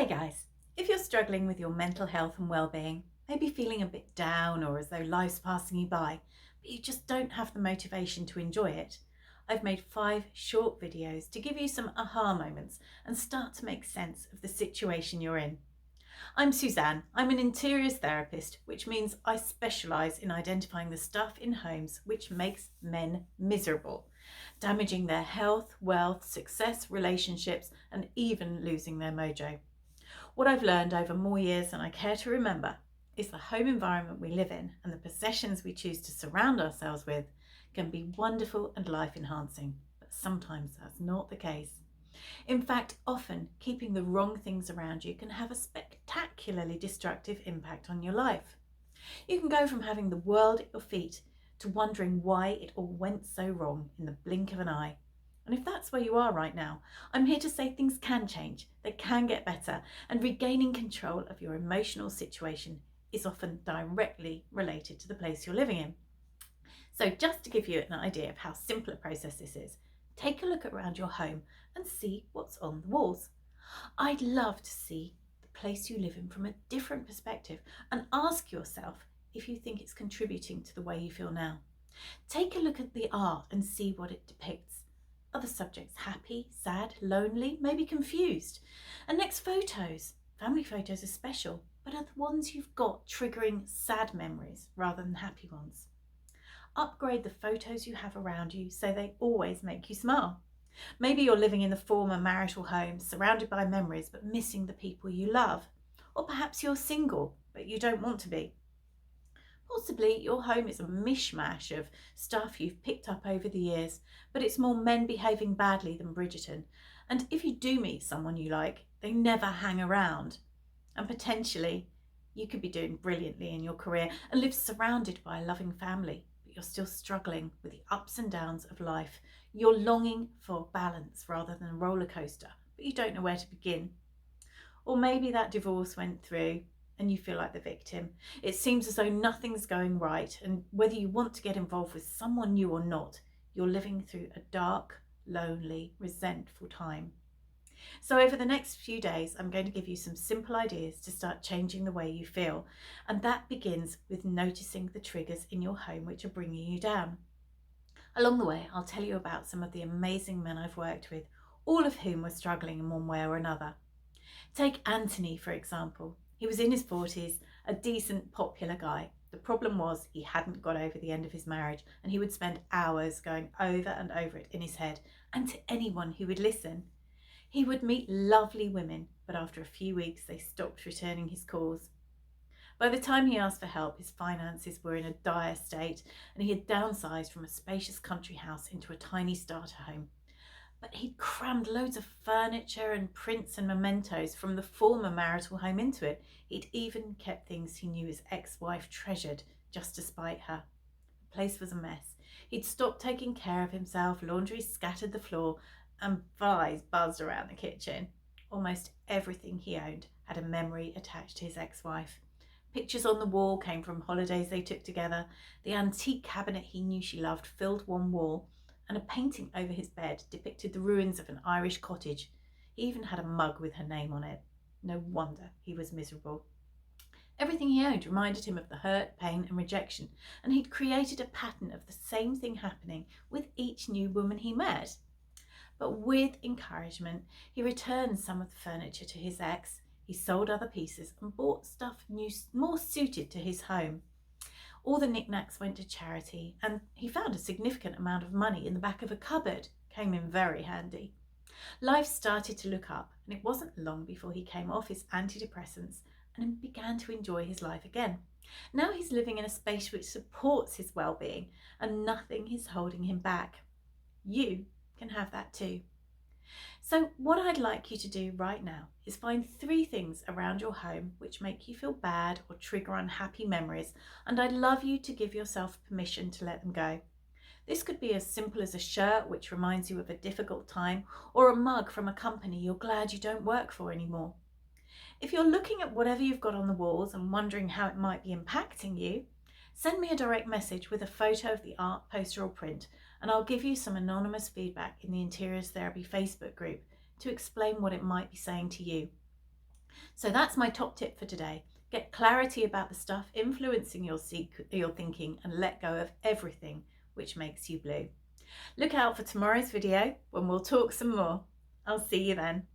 Hey guys, if you're struggling with your mental health and well-being, maybe feeling a bit down or as though life's passing you by, but you just don't have the motivation to enjoy it, I've made 5 short videos to give you some aha moments and start to make sense of the situation you're in. I'm Suzanne. I'm an interiors therapist, which means I specialise in identifying the stuff in homes which makes men miserable, damaging their health, wealth, success, relationships, and even losing their mojo. What I've learned over more years than I care to remember is the home environment we live in and the possessions we choose to surround ourselves with can be wonderful and life enhancing, but sometimes that's not the case. In fact, often keeping the wrong things around you can have a spectacularly destructive impact on your life. You can go from having the world at your feet to wondering why it all went so wrong in the blink of an eye. And if that's where you are right now, I'm here to say things can change, they can get better, and regaining control of your emotional situation is often directly related to the place you're living in. So just to give you an idea of how simple a process this is, take a look around your home and see what's on the walls. I'd love to see the place you live in from a different perspective and ask yourself if you think it's contributing to the way you feel now. Take a look at the art and see what it depicts. Are the subjects happy, sad, lonely, maybe confused? And next, photos. Family photos are special, but are the ones you've got triggering sad memories rather than happy ones? Upgrade the photos you have around you so they always make you smile. Maybe you're living in the former marital home, surrounded by memories but missing the people you love. Or perhaps you're single but you don't want to be. Possibly your home is a mishmash of stuff you've picked up over the years, but it's more men behaving badly than Bridgerton. And if you do meet someone you like, they never hang around. And potentially you could be doing brilliantly in your career and live surrounded by a loving family, but you're still struggling with the ups and downs of life. You're longing for balance rather than a roller coaster, but you don't know where to begin. Or maybe that divorce went through and you feel like the victim. It seems as though nothing's going right, and whether you want to get involved with someone new or not, you're living through a dark, lonely, resentful time. So over the next few days, I'm going to give you some simple ideas to start changing the way you feel. And that begins with noticing the triggers in your home which are bringing you down. Along the way, I'll tell you about some of the amazing men I've worked with, all of whom were struggling in one way or another. Take Anthony, for example. He was in his 40s, a decent, popular guy. The problem was he hadn't got over the end of his marriage, and he would spend hours going over and over it in his head, and to anyone who would listen. He would meet lovely women, but after a few weeks they stopped returning his calls. By the time he asked for help, his finances were in a dire state, and he had downsized from a spacious country house into a tiny starter home. But he'd crammed loads of furniture and prints and mementos from the former marital home into it. He'd even kept things he knew his ex-wife treasured just to spite her. The place was a mess. He'd stopped taking care of himself, laundry scattered the floor, and flies buzzed around the kitchen. Almost everything he owned had a memory attached to his ex-wife. Pictures on the wall came from holidays they took together. The antique cabinet he knew she loved filled one wall, and a painting over his bed depicted the ruins of an Irish cottage. He even had a mug with her name on it. No wonder he was miserable. Everything he owned reminded him of the hurt, pain and rejection, and he'd created a pattern of the same thing happening with each new woman he met. But with encouragement, he returned some of the furniture to his ex. He sold other pieces and bought stuff new, more suited to his home. All the knickknacks went to charity, and he found a significant amount of money in the back of a cupboard. Came in very handy. Life started to look up, and it wasn't long before he came off his antidepressants and began to enjoy his life again. Now he's living in a space which supports his well-being, and nothing is holding him back. You can have that too. So what I'd like you to do right now is find 3 things around your home which make you feel bad or trigger unhappy memories, and I'd love you to give yourself permission to let them go. This could be as simple as a shirt which reminds you of a difficult time, or a mug from a company you're glad you don't work for anymore. If you're looking at whatever you've got on the walls and wondering how it might be impacting you, send me a direct message with a photo of the art, poster or print, and I'll give you some anonymous feedback in the Interiorstherapy Facebook group to explain what it might be saying to you. So that's my top tip for today. Get clarity about the stuff influencing your thinking and let go of everything which makes you blue. Look out for tomorrow's video when we'll talk some more. I'll see you then.